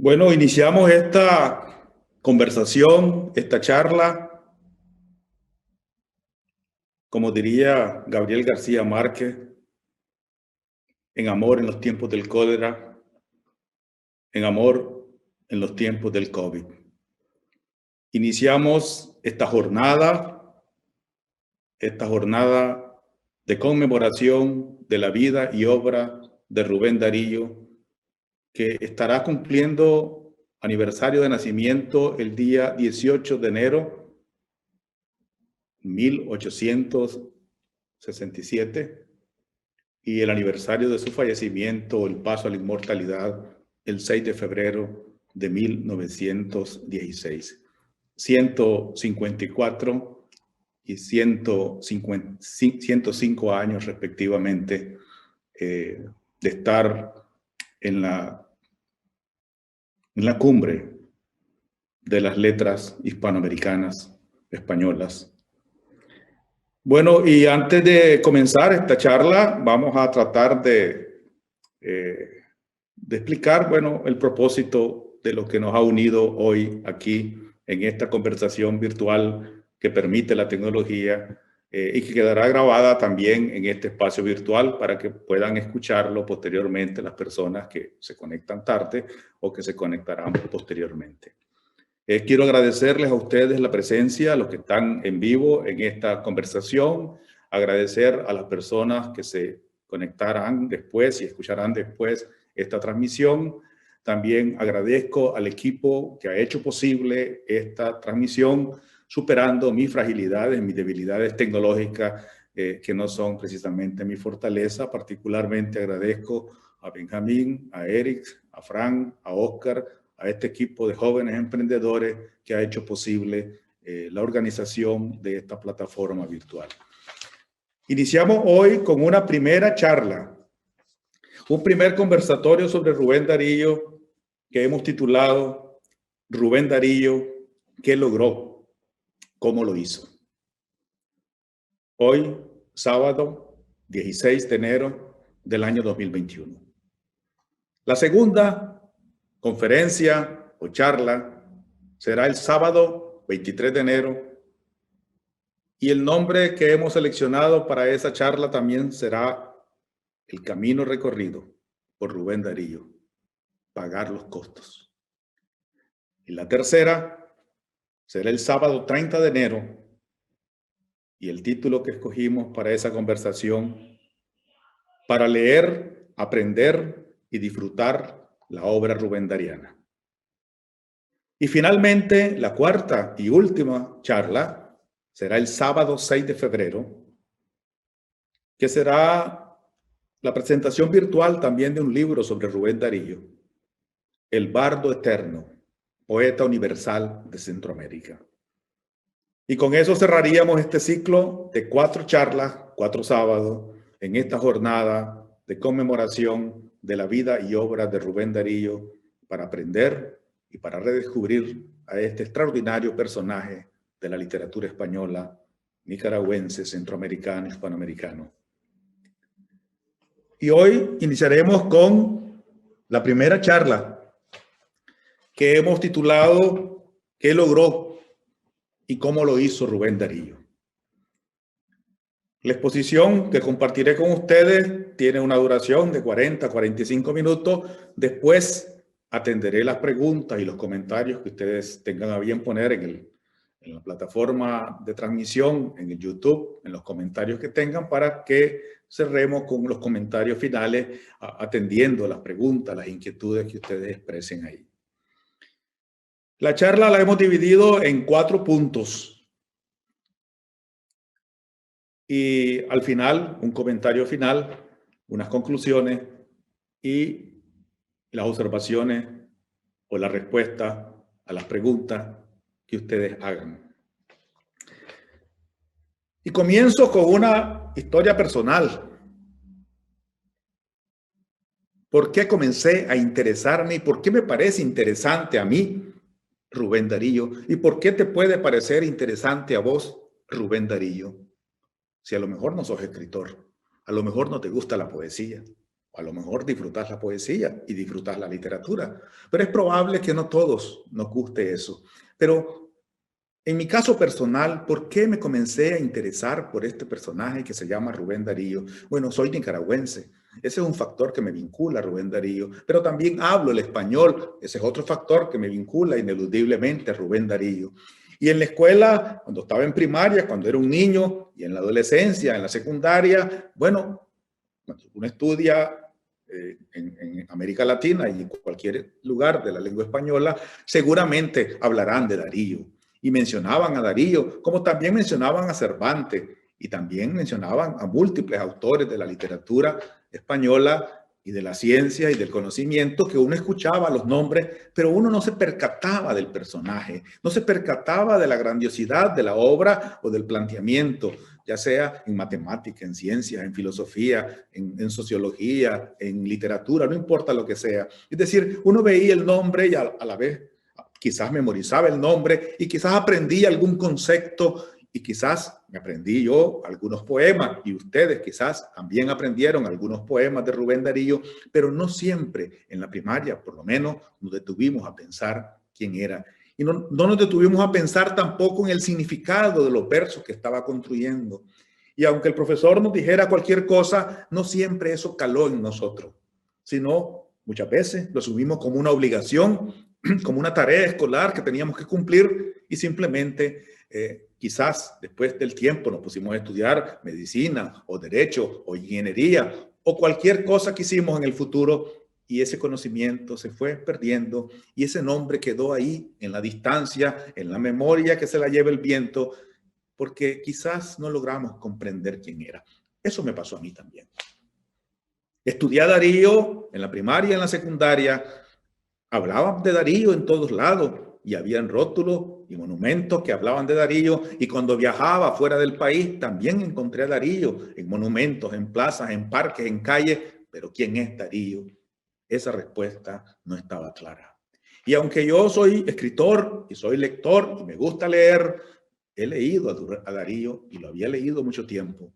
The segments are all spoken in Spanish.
Bueno, iniciamos esta conversación, esta charla, como diría Gabriel García Márquez, en amor en los tiempos del cólera, en amor en los tiempos del COVID. Iniciamos esta jornada de conmemoración de la vida y obra de Rubén Darío, que estará cumpliendo aniversario de nacimiento el día 18 de enero 1867 y el aniversario de su fallecimiento, el paso a la inmortalidad, el 6 de febrero de 1916. 154 y 105 años respectivamente de estar en la cumbre de las letras hispanoamericanas españolas. Bueno, y antes de comenzar esta charla, vamos a tratar de explicar, bueno, el propósito de lo que nos ha unido hoy aquí en esta conversación virtual que permite la tecnología y que quedará grabada también en este espacio virtual para que puedan escucharlo posteriormente las personas que se conectan tarde o que se conectarán posteriormente. Quiero agradecerles a ustedes la presencia, a los que están en vivo en esta conversación, agradecer a las personas que se conectarán después y escucharán después esta transmisión. También agradezco al equipo que ha hecho posible esta transmisión, superando mis fragilidades, mis debilidades tecnológicas, que no son precisamente mi fortaleza. Particularmente agradezco a Benjamín, a Eric, a Fran, a Oscar, a este equipo de jóvenes emprendedores que ha hecho posible la organización de esta plataforma virtual. Iniciamos hoy con una primera charla, un primer conversatorio sobre Rubén Darío que hemos titulado Rubén Darío, ¿qué logró? ¿Cómo lo hizo? Hoy, sábado 16 de enero del año 2021. La segunda conferencia o charla será el sábado 23 de enero y el nombre que hemos seleccionado para esa charla también será El camino recorrido por Rubén Darío, pagar los costos. Y la tercera será el sábado 30 de enero y el título que escogimos para esa conversación: para leer, aprender y disfrutar la obra rubendariana. Y finalmente, la cuarta y última charla será el sábado 6 de febrero, que será la presentación virtual también de un libro sobre Rubén Darío, El Bardo Eterno, poeta universal de Centroamérica. Y con eso cerraríamos este ciclo de 4 charlas, 4 sábados, en esta jornada de conmemoración de la vida y obra de Rubén Darío, para aprender y para redescubrir a este extraordinario personaje de la literatura española, nicaragüense, centroamericano, hispanoamericano. Y hoy iniciaremos con la primera charla que hemos titulado ¿Qué logró y cómo lo hizo Rubén Darío? La exposición que compartiré con ustedes tiene una duración de 40 a 45 minutos. Después atenderé las preguntas y los comentarios que ustedes tengan a bien poner en la plataforma de transmisión, en el YouTube, en los comentarios que tengan, para que cerremos con los comentarios finales, atendiendo las preguntas, las inquietudes que ustedes expresen ahí. La charla la hemos dividido en 4 puntos. Y al final, un comentario final, unas conclusiones y las observaciones o la respuesta a las preguntas que ustedes hagan. Y comienzo con una historia personal. ¿Por qué comencé a interesarme y por qué me parece interesante a mí Rubén Darío? ¿Y por qué te puede parecer interesante a vos Rubén Darío? Si a lo mejor no sos escritor, a lo mejor no te gusta la poesía, a lo mejor disfrutas la poesía y disfrutas la literatura, pero es probable que no todos nos guste eso. Pero en mi caso personal, ¿por qué me comencé a interesar por este personaje que se llama Rubén Darío? Bueno, soy nicaragüense. Ese es un factor que me vincula a Rubén Darío, pero también hablo el español. Ese es otro factor que me vincula ineludiblemente a Rubén Darío. Y en la escuela, cuando estaba en primaria, cuando era un niño, y en la adolescencia, en la secundaria, bueno, cuando uno estudia en América Latina y en cualquier lugar de la lengua española, seguramente hablarán de Darío. Y mencionaban a Darío, como también mencionaban a Cervantes, y también mencionaban a múltiples autores de la literatura española y de la ciencia y del conocimiento, que uno escuchaba los nombres, pero uno no se percataba del personaje, no se percataba de la grandiosidad de la obra o del planteamiento, ya sea en matemática, en ciencia, en filosofía, en sociología, en literatura, no importa lo que sea. Es decir, uno veía el nombre y a la vez quizás memorizaba el nombre y quizás aprendí algún concepto y quizás me aprendí yo algunos poemas y ustedes quizás también aprendieron algunos poemas de Rubén Darío, pero no siempre en la primaria, por lo menos, nos detuvimos a pensar quién era. Y no nos detuvimos a pensar tampoco en el significado de los versos que estaba construyendo. Y aunque el profesor nos dijera cualquier cosa, no siempre eso caló en nosotros, sino muchas veces lo asumimos como una obligación, como una tarea escolar que teníamos que cumplir y simplemente quizás después del tiempo nos pusimos a estudiar medicina o derecho o ingeniería o cualquier cosa que hicimos en el futuro y ese conocimiento se fue perdiendo y ese nombre quedó ahí en la distancia, en la memoria que se la lleva el viento, porque quizás no logramos comprender quién era. Eso me pasó a mí también. Estudié a Darío en la primaria y en la secundaria. Hablaban de Darío en todos lados y habían rótulos y monumentos que hablaban de Darío y cuando viajaba fuera del país también encontré a Darío en monumentos, en plazas, en parques, en calles, pero ¿quién es Darío? Esa respuesta no estaba clara. Y aunque yo soy escritor y soy lector y me gusta leer, he leído a Darío y lo había leído mucho tiempo,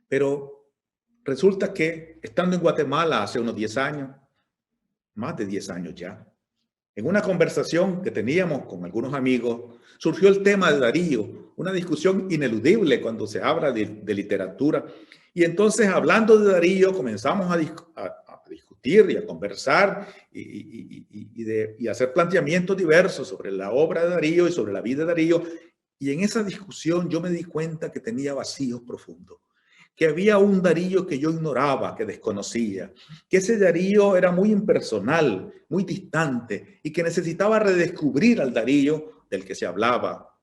pero resulta que estando en Guatemala hace unos 10 años, más de 10 años ya, en una conversación que teníamos con algunos amigos, surgió el tema de Darío, una discusión ineludible cuando se habla de literatura. Y entonces, hablando de Darío, comenzamos a discutir y a conversar y hacer planteamientos diversos sobre la obra de Darío y sobre la vida de Darío. Y en esa discusión yo me di cuenta que tenía vacíos profundos, que había un Darío que yo ignoraba, que desconocía, que ese Darío era muy impersonal, muy distante y que necesitaba redescubrir al Darío del que se hablaba.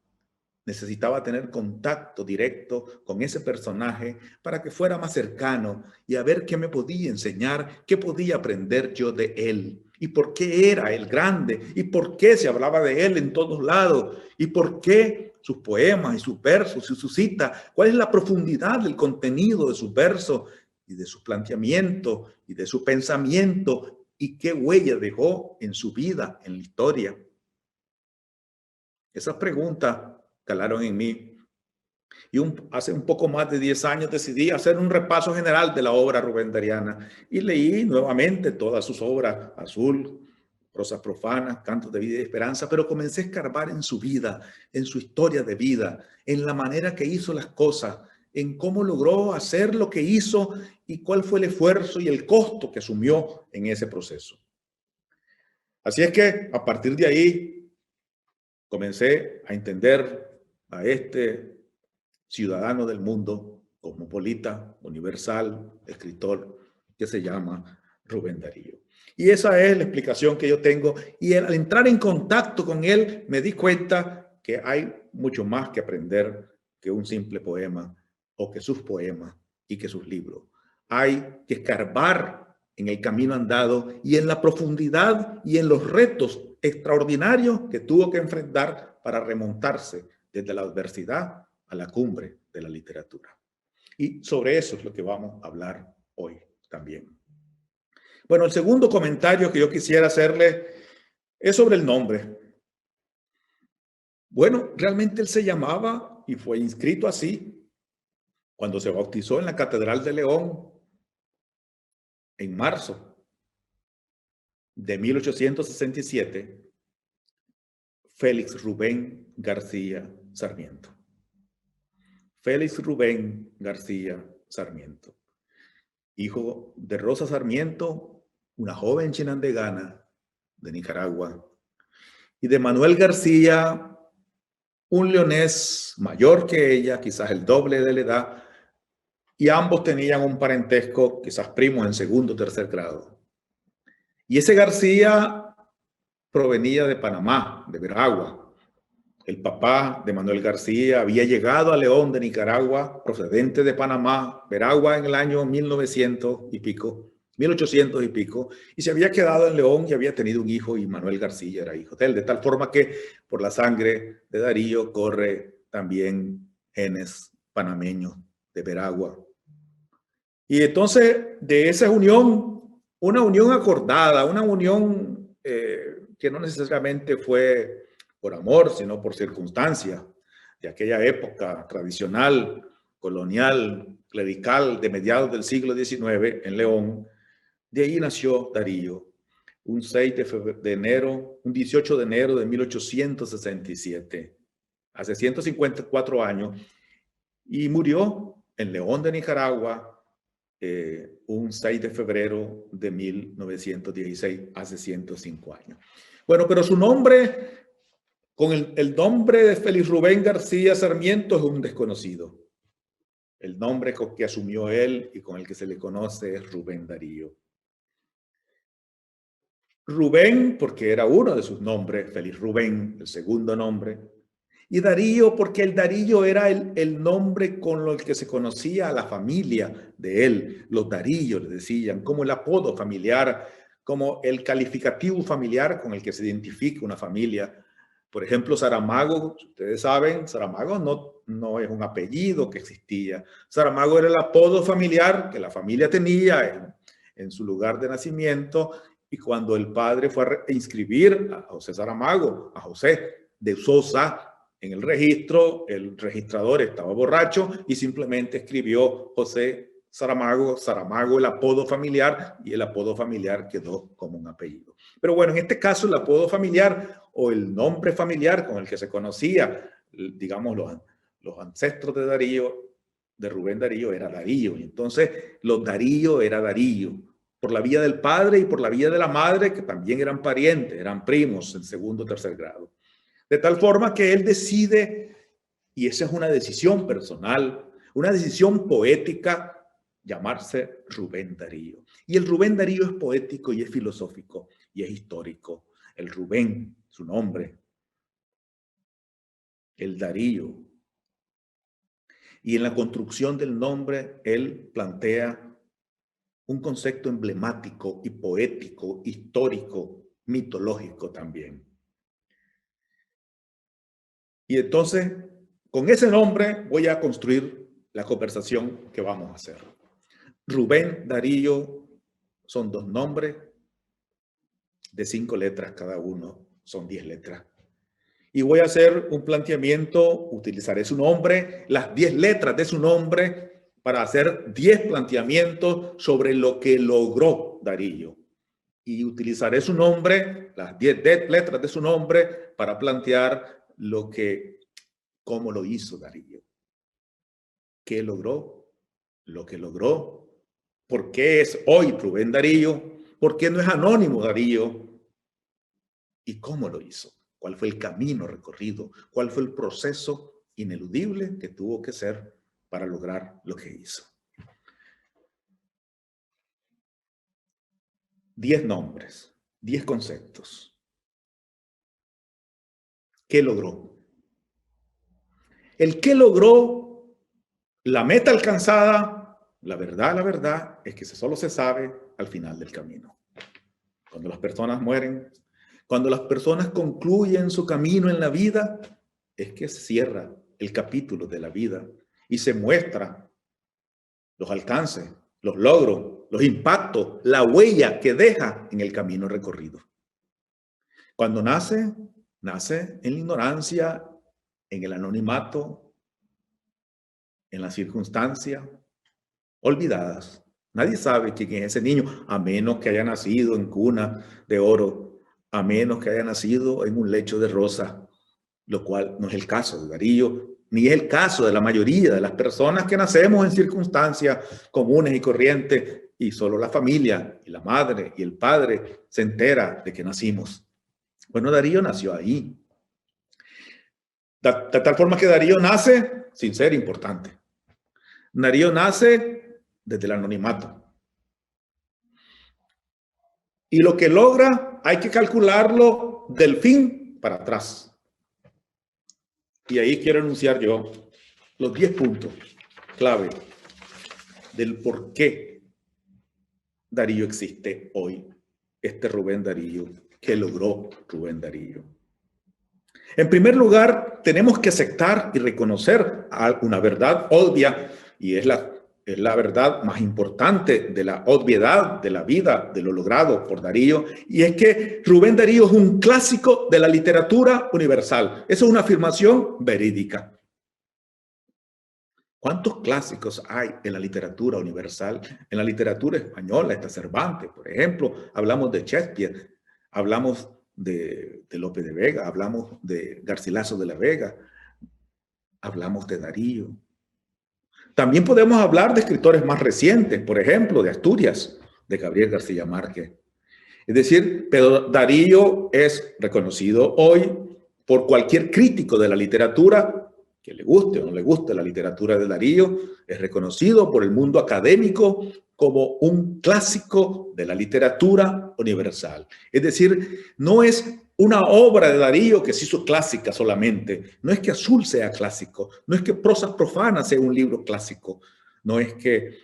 Necesitaba tener contacto directo con ese personaje para que fuera más cercano y a ver qué me podía enseñar, qué podía aprender yo de él y por qué era el grande y por qué se hablaba de él en todos lados y por qué sus poemas y sus versos y sus citas, cuál es la profundidad del contenido de sus versos y de sus planteamientos y de su pensamiento y qué huella dejó en su vida, en la historia. Esas preguntas calaron en mí y hace un poco más de 10 años decidí hacer un repaso general de la obra rubendariana y leí nuevamente todas sus obras, Azul, Prosas profanas, Cantos de vida y esperanza, pero comencé a escarbar en su vida, en su historia de vida, en la manera que hizo las cosas, en cómo logró hacer lo que hizo y cuál fue el esfuerzo y el costo que asumió en ese proceso. Así es que a partir de ahí comencé a entender a este ciudadano del mundo, cosmopolita, universal, escritor, que se llama Rubén Darío. Y esa es la explicación que yo tengo. Y al entrar en contacto con él, me di cuenta que hay mucho más que aprender que un simple poema o que sus poemas y que sus libros. Hay que escarbar en el camino andado y en la profundidad y en los retos extraordinarios que tuvo que enfrentar para remontarse desde la adversidad a la cumbre de la literatura. Y sobre eso es lo que vamos a hablar hoy también. Bueno, el segundo comentario que yo quisiera hacerle es sobre el nombre. Bueno, realmente él se llamaba y fue inscrito así cuando se bautizó en la Catedral de León en marzo de 1867, Félix Rubén García Sarmiento. Félix Rubén García Sarmiento, hijo de Rosa Sarmiento, una joven chinandegana de Nicaragua, y de Manuel García, un leonés mayor que ella, quizás el doble de la edad, y ambos tenían un parentesco, quizás primos en segundo o tercer grado. Y ese García provenía de Panamá, de Veragua. El papá de Manuel García había llegado a León de Nicaragua, procedente de Panamá, Veragua, en el año 1900 y pico, 1800 y pico, y se había quedado en León y había tenido un hijo, y Manuel García era hijo de él, de tal forma que por la sangre de Darío corre también genes panameños de Veragua. Y entonces de esa unión, una unión acordada, una unión que no necesariamente fue por amor, sino por circunstancia de aquella época tradicional, colonial, clerical de mediados del siglo XIX en León. De ahí nació Darío, un 18 de enero de 1867, hace 154 años, y murió en León de Nicaragua un 6 de febrero de 1916, hace 105 años. Bueno, pero su nombre, con el nombre de Félix Rubén García Sarmiento, es un desconocido. El nombre que asumió él y con el que se le conoce es Rubén Darío. Rubén, porque era uno de sus nombres, Félix Rubén, el segundo nombre. Y Darío, porque el Darío era el nombre con el que se conocía a la familia de él. Los Daríos le decían, como el apodo familiar, como el calificativo familiar con el que se identifica una familia. Por ejemplo, Saramago, ustedes saben, Saramago no es un apellido que existía. Saramago era el apodo familiar que la familia tenía en su lugar de nacimiento, y cuando el padre fue a inscribir a José Saramago, a José de Sosa, en el registro, el registrador estaba borracho y simplemente escribió José Saramago, Saramago el apodo familiar, y el apodo familiar quedó como un apellido. Pero bueno, en este caso el apodo familiar o el nombre familiar con el que se conocía, digamos, los ancestros de Darío, de Rubén Darío, era Darío. Y entonces los Darío era Darío, por la vía del padre y por la vía de la madre, que también eran parientes, eran primos en segundo o tercer grado. De tal forma que él decide, y esa es una decisión personal, una decisión poética, llamarse Rubén Darío. Y el Rubén Darío es poético y es filosófico y es histórico. El Rubén, su nombre, el Darío. Y en la construcción del nombre, él plantea un concepto emblemático y poético, histórico, mitológico también. Y entonces, con ese nombre voy a construir la conversación que vamos a hacer. Rubén Darío son dos nombres de 5 letras cada uno, son 10 letras. Y voy a hacer un planteamiento, utilizaré su nombre, las 10 letras de su nombre, para hacer 10 planteamientos sobre lo que logró Darío. Y utilizaré su nombre, las 10 letras de su nombre, para plantear cómo lo hizo Darío. ¿Qué logró? Lo que logró. ¿Por qué es hoy Rubén Darío? ¿Por qué no es anónimo Darío? ¿Y cómo lo hizo? ¿Cuál fue el camino recorrido? ¿Cuál fue el proceso ineludible que tuvo que ser para lograr lo que hizo? 10 nombres, 10 conceptos. ¿Qué logró? El qué logró, la meta alcanzada, la verdad es que solo se sabe al final del camino. Cuando las personas mueren, cuando las personas concluyen su camino en la vida, es que se cierra el capítulo de la vida y se muestra los alcances, los logros, los impactos, la huella que deja en el camino recorrido. Cuando nace en la ignorancia, en el anonimato, en las circunstancias olvidadas, Nadie sabe quién es ese niño, a menos que haya nacido en cuna de oro, a menos que haya nacido en un lecho de rosa, lo cual no es el caso de Darío, ni es el caso de la mayoría de las personas que nacemos en circunstancias comunes y corrientes, y solo la familia, y la madre, y el padre se entera de que nacimos. Bueno, Darío nació ahí. De tal forma que Darío nace sin ser importante. Darío nace desde el anonimato. Y lo que logra hay que calcularlo del fin para atrás. Y ahí quiero anunciar yo los 10 puntos clave del por qué Darío existe hoy, este Rubén Darío, que logró Rubén Darío. En primer lugar, tenemos que aceptar y reconocer una verdad obvia, y es la verdad más importante de la obviedad de la vida, de lo logrado por Darío, y es que Rubén Darío es un clásico de la literatura universal. Esa es una afirmación verídica. ¿Cuántos clásicos hay en la literatura universal? En la literatura española está Cervantes, por ejemplo, hablamos de Shakespeare, hablamos de Lope de Vega, hablamos de Garcilaso de la Vega, hablamos de Darío. También podemos hablar de escritores más recientes, por ejemplo, de Asturias, de Gabriel García Márquez. Es decir, pero Darío es reconocido hoy por cualquier crítico de la literatura, que le guste o no le guste la literatura de Darío, es reconocido por el mundo académico como un clásico de la literatura universal. Es decir, no es una obra de Darío que se hizo clásica solamente, no es que Azul sea clásico, no es que Prosas Profanas sea un libro clásico, no es que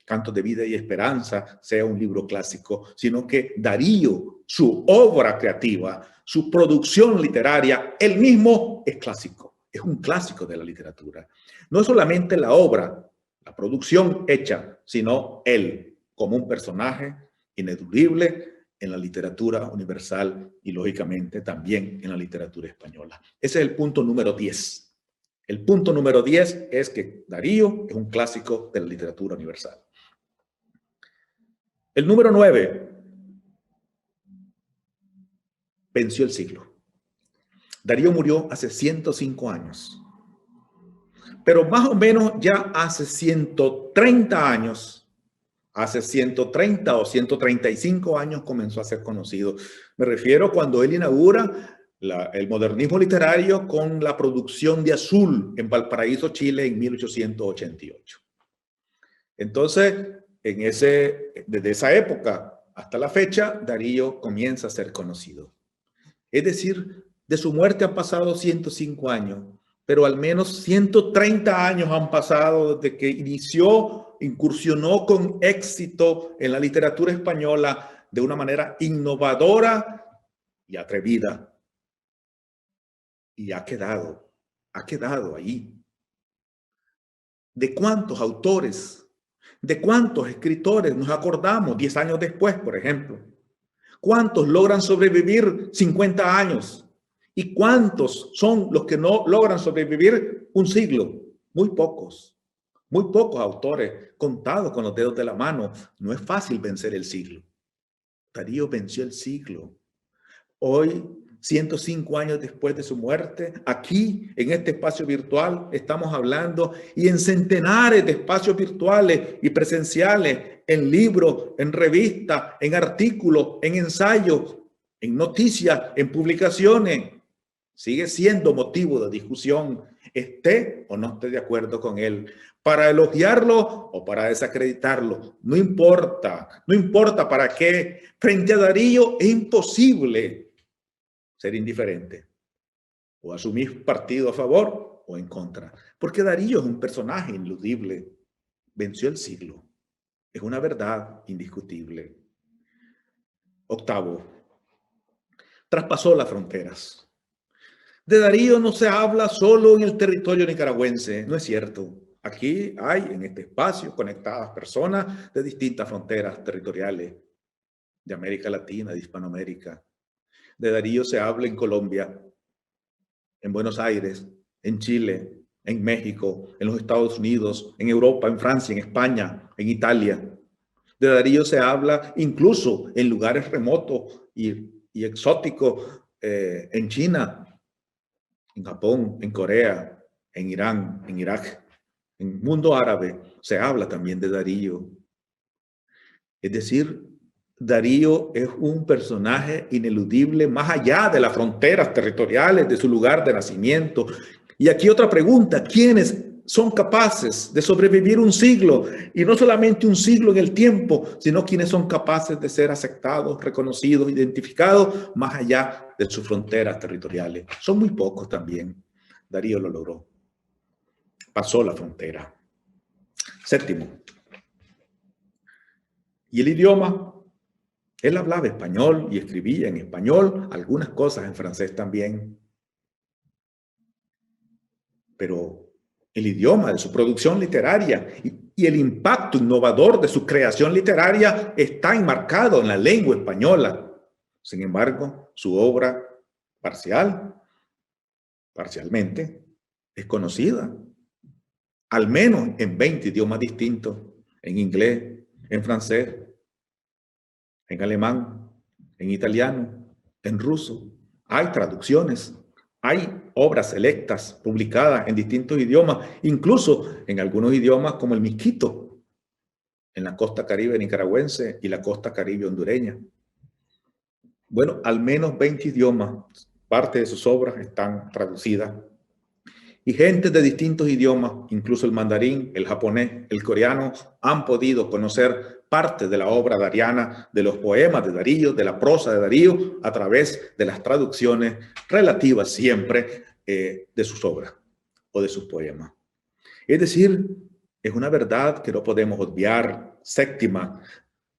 Cantos de Vida y Esperanza sea un libro clásico, sino que Darío, su obra creativa, su producción literaria, él mismo es clásico. Es un clásico de la literatura. No es solamente la obra, la producción hecha, sino él como un personaje ineludible en la literatura universal y lógicamente también en la literatura española. Ese es el punto número 10. El punto número 10 es que Darío es un clásico de la literatura universal. El número 9, venció el siglo. Darío murió hace 105 años. Pero más o menos ya hace 130 años, hace 130 o 135 años comenzó a ser conocido. Me refiero cuando él inaugura el modernismo literario con la producción de Azul en Valparaíso, Chile, en 1888. Entonces, desde esa época hasta la fecha, Darío comienza a ser conocido. Es decir, de su muerte han pasado 105 años, pero al menos 130 años han pasado desde que incursionó con éxito en la literatura española de una manera innovadora y atrevida. Y ha quedado ahí. ¿De cuántos autores, de cuántos escritores nos acordamos 10 años después, por ejemplo? ¿Cuántos logran sobrevivir 50 años? ¿Y cuántos son los que no logran sobrevivir un siglo? Muy pocos autores, contados con los dedos de la mano. No es fácil vencer el siglo. Darío venció el siglo. Hoy, 105 años después de su muerte, aquí en este espacio virtual estamos hablando y en centenares de espacios virtuales y presenciales, en libros, en revistas, en artículos, en ensayos, en noticias, en publicaciones. Sigue siendo motivo de discusión, esté o no esté de acuerdo con él, para elogiarlo o para desacreditarlo. No importa para qué. Frente a Darío es imposible ser indiferente o asumir partido a favor o en contra, porque Darío es un personaje ineludible, venció el siglo, es una verdad indiscutible. Octavo, traspasó las fronteras. De Darío no se habla solo en el territorio nicaragüense, no es cierto. Aquí hay en este espacio conectadas personas de distintas fronteras territoriales de América Latina, de Hispanoamérica. De Darío se habla en Colombia, en Buenos Aires, en Chile, en México, en los Estados Unidos, en Europa, en Francia, en España, en Italia. De Darío se habla incluso en lugares remotos y exóticos, en China, en Japón, en Corea, en Irán, en Irak, en el mundo árabe, se habla también de Darío. Es decir, Darío es un personaje ineludible más allá de las fronteras territoriales de su lugar de nacimiento. Y aquí otra pregunta: ¿quiénes son capaces de sobrevivir un siglo? Y no solamente un siglo en el tiempo, sino quienes son capaces de ser aceptados, reconocidos, identificados más allá de sus fronteras territoriales. Son muy pocos también. Darío lo logró. Pasó la frontera. Séptimo. Y el idioma. Él hablaba español y escribía en español, algunas cosas en francés también. Pero el idioma de su producción literaria y el impacto innovador de su creación literaria está enmarcado en la lengua española. Sin embargo, su obra parcialmente, es conocida, al menos en 20 idiomas distintos: en inglés, en francés, en alemán, en italiano, en ruso. Hay traducciones, hay obras selectas publicadas en distintos idiomas, incluso en algunos idiomas como el miskito, en la costa caribe nicaragüense y la costa caribe hondureña. Bueno, al menos 20 idiomas, parte de sus obras están traducidas. Y gente de distintos idiomas, incluso el mandarín, el japonés, el coreano, han podido conocer parte de la obra dariana, de los poemas de Darío, de la prosa de Darío, a través de las traducciones relativas siempre de sus obras o de sus poemas. Es decir, es una verdad que no podemos obviar. Séptima,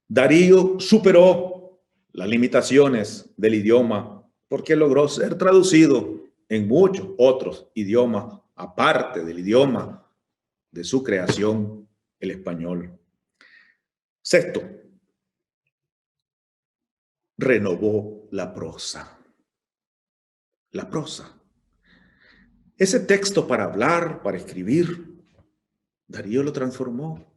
Darío superó las limitaciones del idioma porque logró ser traducido en muchos otros idiomas, aparte del idioma de su creación, el español. Sexto, renovó la prosa. La prosa. Ese texto para hablar, para escribir, Darío lo transformó.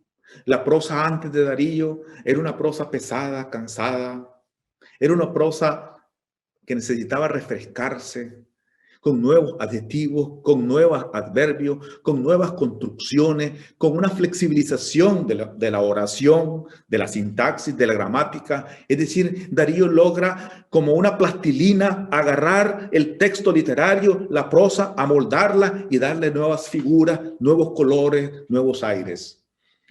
La prosa antes de Darío era una prosa pesada, cansada. Era una prosa que necesitaba refrescarse con nuevos adjetivos, con nuevos adverbios, con nuevas construcciones, con una flexibilización de la oración, de la sintaxis, de la gramática. Es decir, Darío logra como una plastilina agarrar el texto literario, la prosa, amoldarla y darle nuevas figuras, nuevos colores, nuevos aires.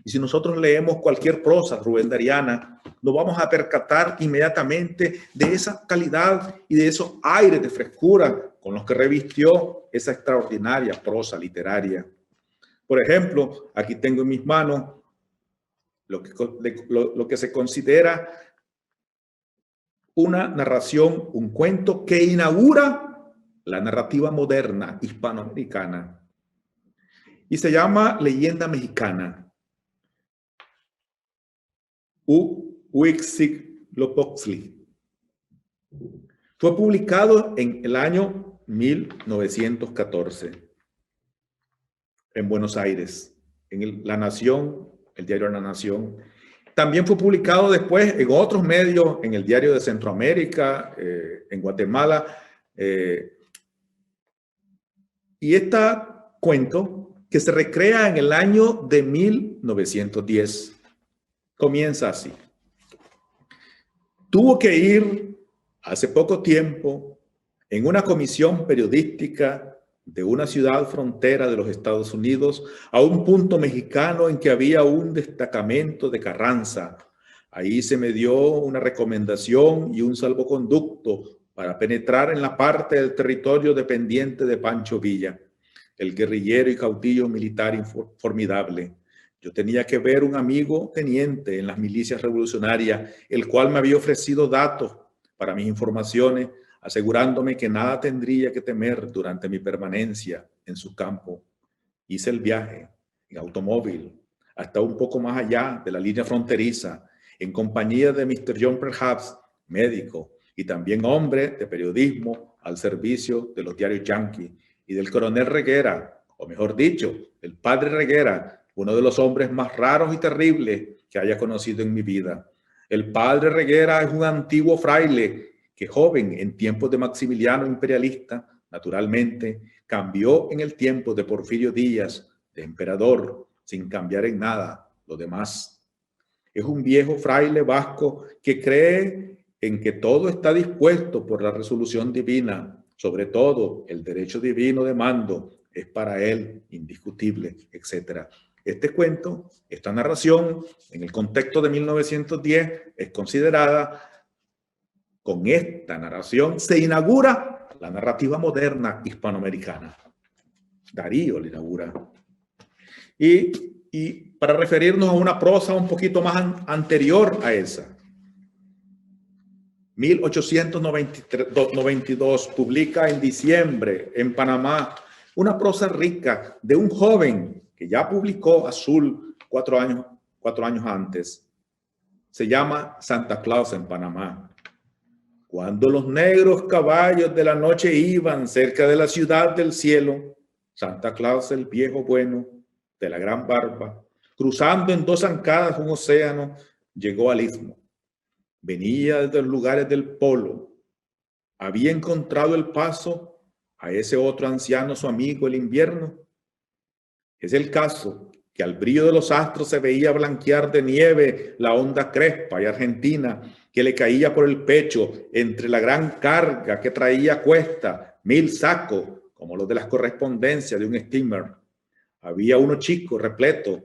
Y si nosotros leemos cualquier prosa rubendariana, nos vamos a percatar inmediatamente de esa calidad y de esos aires de frescura con los que revistió esa extraordinaria prosa literaria. Por ejemplo, aquí tengo en mis manos lo que se considera una narración, un cuento que inaugura la narrativa moderna hispanoamericana y se llama Leyenda Mexicana. Huitzilopochtli. Fue publicado en el año 1914 en Buenos Aires, en La Nación, el diario La Nación. También fue publicado después en otros medios, en el Diario de Centroamérica, en Guatemala. Y este cuento, que se recrea en el año de 1910, comienza así. Tuvo que ir hace poco tiempo en una comisión periodística de una ciudad frontera de los Estados Unidos a un punto mexicano en que había un destacamento de Carranza. Ahí se me dio una recomendación y un salvoconducto para penetrar en la parte del territorio dependiente de Pancho Villa, el guerrillero y caudillo militar formidable. Yo tenía que ver un amigo teniente en las milicias revolucionarias, el cual me había ofrecido datos para mis informaciones, asegurándome que nada tendría que temer durante mi permanencia en su campo. Hice el viaje en automóvil hasta un poco más allá de la línea fronteriza, en compañía de Mr. John Perhaps, médico y también hombre de periodismo al servicio de los diarios yanquis, y del coronel Reguera, o mejor dicho, el padre Reguera, uno de los hombres más raros y terribles que haya conocido en mi vida. El padre Reguera es un antiguo fraile que, joven en tiempos de Maximiliano imperialista, naturalmente cambió en el tiempo de Porfirio Díaz de emperador, sin cambiar en nada lo demás. Es un viejo fraile vasco que cree en que todo está dispuesto por la resolución divina, sobre todo el derecho divino de mando es para él indiscutible, etc. Este cuento, esta narración, en el contexto de 1910, es considerada, con esta narración, se inaugura la narrativa moderna hispanoamericana. Darío la inaugura. Y para referirnos a una prosa un poquito más anterior a esa, 1892 publica en diciembre en Panamá una prosa rica de un joven que ya publicó Azul cuatro años antes. Se llama Santa Claus en Panamá. Cuando los negros caballos de la noche iban cerca de la ciudad del cielo, Santa Claus, el viejo bueno de la gran barba, cruzando en 2 zancadas un océano, llegó al istmo. Venía desde los lugares del polo. Había encontrado el paso a ese otro anciano, su amigo, el invierno. Es el caso que al brillo de los astros se veía blanquear de nieve la onda crespa y argentina que le caía por el pecho entre la gran carga que traía a cuesta, 1000 sacos, como los de las correspondencias de un steamer. Había uno chico, repleto,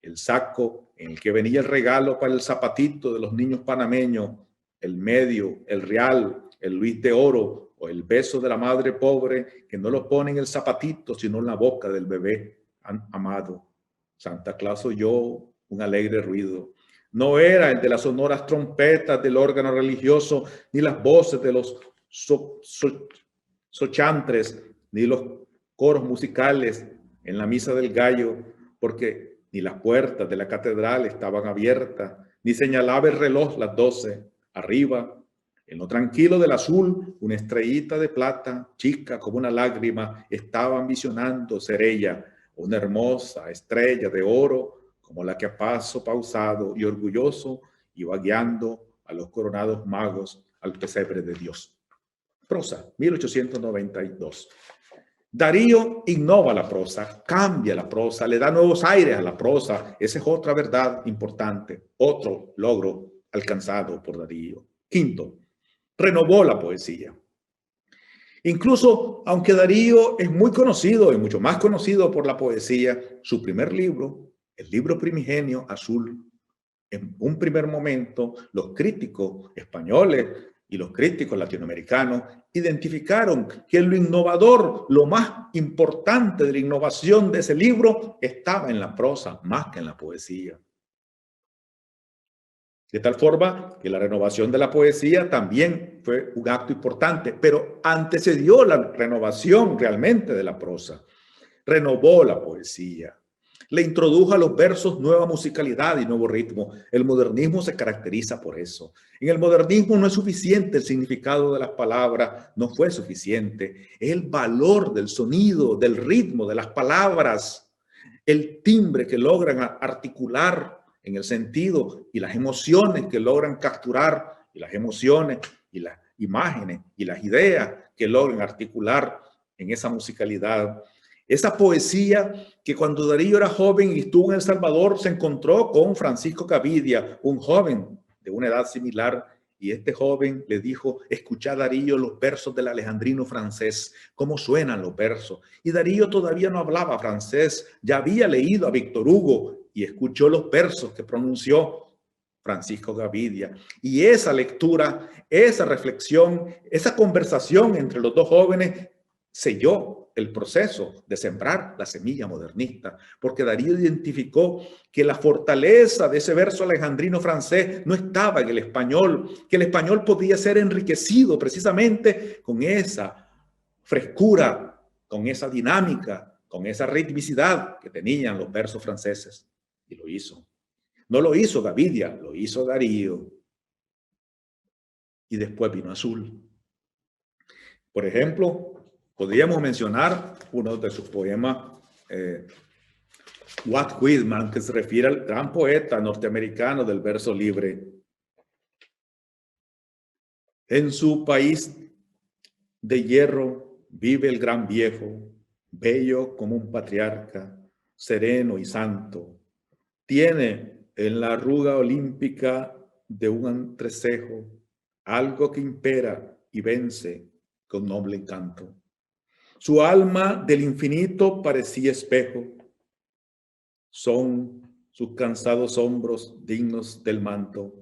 el saco en el que venía el regalo para el zapatito de los niños panameños, el medio, el real, el Luis de oro o el beso de la madre pobre que no lo pone en el zapatito sino en la boca del bebé amado. Santa Claus oyó un alegre ruido. No era el de las sonoras trompetas del órgano religioso, ni las voces de los sochantres, ni los coros musicales en la misa del gallo, porque ni las puertas de la catedral estaban abiertas, ni señalaba el reloj las 12. Arriba, en lo tranquilo del azul, una estrellita de plata, chica como una lágrima, estaba ambicionando ser ella, una hermosa estrella de oro, como la que a paso pausado y orgulloso iba guiando a los coronados magos al pesebre de Dios. Prosa, 1892. Darío innova la prosa, cambia la prosa, le da nuevos aires a la prosa. Esa es otra verdad importante, otro logro alcanzado por Darío. Quinto, renovó la poesía. Incluso, aunque Darío es muy conocido y mucho más conocido por la poesía, su primer libro, el libro primigenio Azul, en un primer momento, los críticos españoles y los críticos latinoamericanos identificaron que lo innovador, lo más importante de la innovación de ese libro estaba en la prosa más que en la poesía. De tal forma que la renovación de la poesía también fue un acto importante, pero antecedió la renovación realmente de la prosa. Renovó la poesía. Le introdujo a los versos nueva musicalidad y nuevo ritmo. El modernismo se caracteriza por eso. En el modernismo no es suficiente el significado de las palabras, no fue suficiente. Es el valor del sonido, del ritmo, de las palabras, el timbre que logran articular en el sentido y las emociones que logran capturar, y las emociones y las imágenes y las ideas que logran articular en esa musicalidad. Esa poesía que cuando Darío era joven y estuvo en El Salvador se encontró con Francisco Gavidia, un joven de una edad similar, y este joven le dijo: escucha, Darío, los versos del alejandrino francés, cómo suenan los versos. Y Darío todavía no hablaba francés, ya había leído a Víctor Hugo y escuchó los versos que pronunció Francisco Gavidia. Y esa lectura, esa reflexión, esa conversación entre los dos jóvenes selló el proceso de sembrar la semilla modernista, porque Darío identificó que la fortaleza de ese verso alejandrino francés no estaba en el español, que el español podía ser enriquecido precisamente con esa frescura, con esa dinámica, con esa ritmicidad que tenían los versos franceses. Y lo hizo. No lo hizo Gavidia, lo hizo Darío. Y después vino Azul. Por ejemplo, podríamos mencionar uno de sus poemas Walt Whitman, que se refiere al gran poeta norteamericano del verso libre. En su país de hierro vive el gran viejo, bello como un patriarca, sereno y santo. Tiene en la arruga olímpica de un entrecejo algo que impera y vence con noble encanto. Su alma del infinito parecía espejo. Son sus cansados hombros dignos del manto.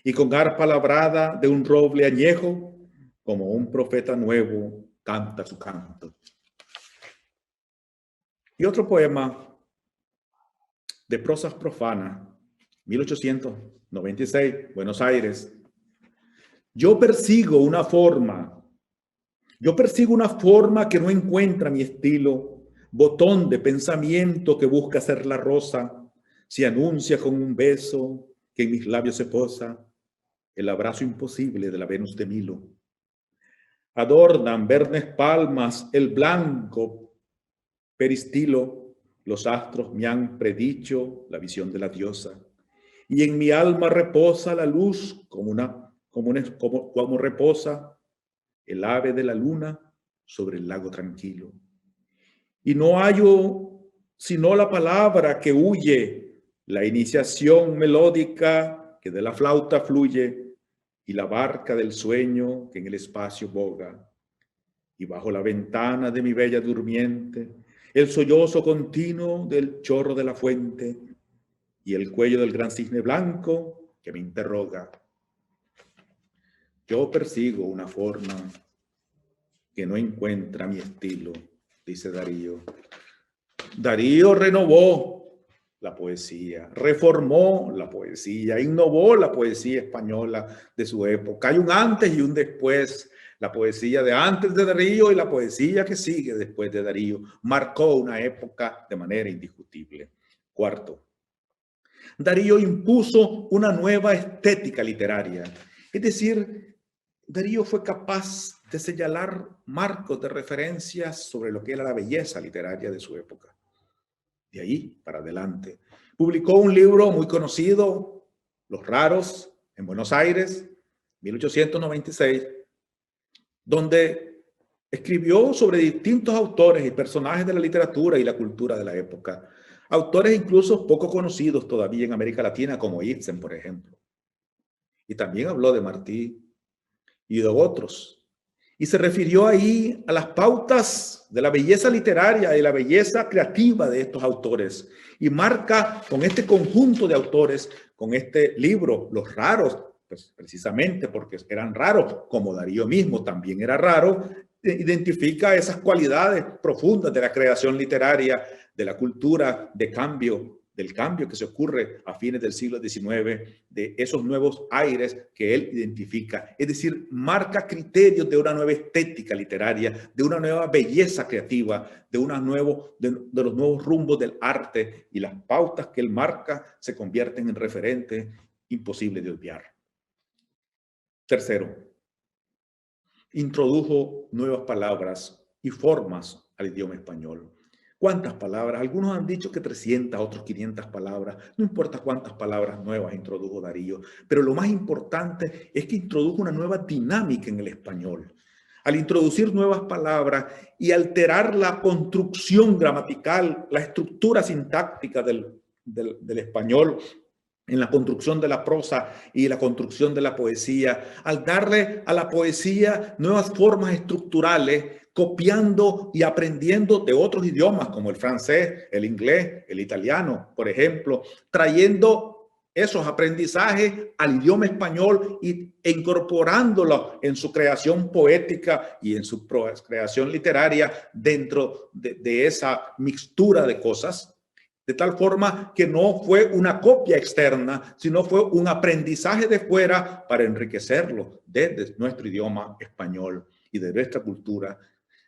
Y con arpa labrada de un roble añejo, como un profeta nuevo, canta su canto. Y otro poema de prosas profanas, 1896, Buenos Aires. Yo persigo una forma que no encuentra mi estilo, botón de pensamiento que busca ser la rosa, se anuncia con un beso que en mis labios se posa, el abrazo imposible de la Venus de Milo. Adornan verdes palmas el blanco peristilo, los astros me han predicho la visión de la diosa, y en mi alma reposa la luz como reposa el ave de la luna sobre el lago tranquilo. Y no hallo sino la palabra que huye, la iniciación melódica que de la flauta fluye, y la barca del sueño que en el espacio boga. Y bajo la ventana de mi bella durmiente, el sollozo continuo del chorro de la fuente, y el cuello del gran cisne blanco que me interroga. Yo persigo una forma que no encuentra mi estilo, dice Darío. Darío renovó la poesía, reformó la poesía, innovó la poesía española de su época. Hay un antes y un después. La poesía de antes de Darío y la poesía que sigue después de Darío marcó una época de manera indiscutible. Cuarto, Darío impuso una nueva estética literaria. Es decir, Darío fue capaz de señalar marcos de referencias sobre lo que era la belleza literaria de su época. De ahí para adelante. Publicó un libro muy conocido, Los Raros, en Buenos Aires, 1896, donde escribió sobre distintos autores y personajes de la literatura y la cultura de la época. Autores incluso poco conocidos todavía en América Latina, como Ibsen, por ejemplo. Y también habló de Martí y de otros. Y se refirió ahí a las pautas de la belleza literaria y la belleza creativa de estos autores. Y marca con este conjunto de autores, con este libro, Los Raros, pues precisamente porque eran raros, como Darío mismo también era raro, identifica esas cualidades profundas de la creación literaria, de la cultura de cambio, del cambio que se ocurre a fines del siglo XIX, de esos nuevos aires que él identifica. Es decir, marca criterios de una nueva estética literaria, de una nueva belleza creativa, de los nuevos rumbos del arte, y las pautas que él marca se convierten en referentes imposibles de obviar. Tercero, introdujo nuevas palabras y formas al idioma español. ¿Cuántas palabras? Algunos han dicho que 300, otros 500 palabras. No importa cuántas palabras nuevas introdujo Darío, pero lo más importante es que introdujo una nueva dinámica en el español. Al introducir nuevas palabras y alterar la construcción gramatical, la estructura sintáctica del español, en la construcción de la prosa y la construcción de la poesía, al darle a la poesía nuevas formas estructurales, copiando y aprendiendo de otros idiomas como el francés, el inglés, el italiano, por ejemplo, trayendo esos aprendizajes al idioma español e incorporándolo en su creación poética y en su creación literaria dentro de esa mixtura de cosas. De tal forma que no fue una copia externa, sino fue un aprendizaje de fuera para enriquecerlo desde nuestro idioma español y de nuestra cultura.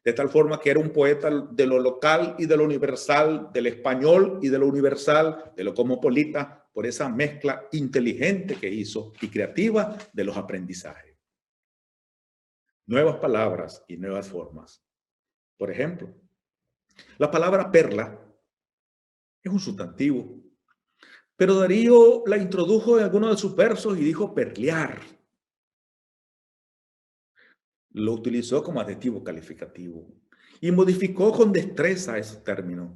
De tal forma que era un poeta de lo local y de lo universal, del español y de lo universal, de lo cosmopolita, por esa mezcla inteligente que hizo y creativa de los aprendizajes. Nuevas palabras y nuevas formas. Por ejemplo, la palabra perla es un sustantivo. Pero Darío la introdujo en algunos de sus versos y dijo perlear. Lo utilizó como adjetivo calificativo y modificó con destreza ese término,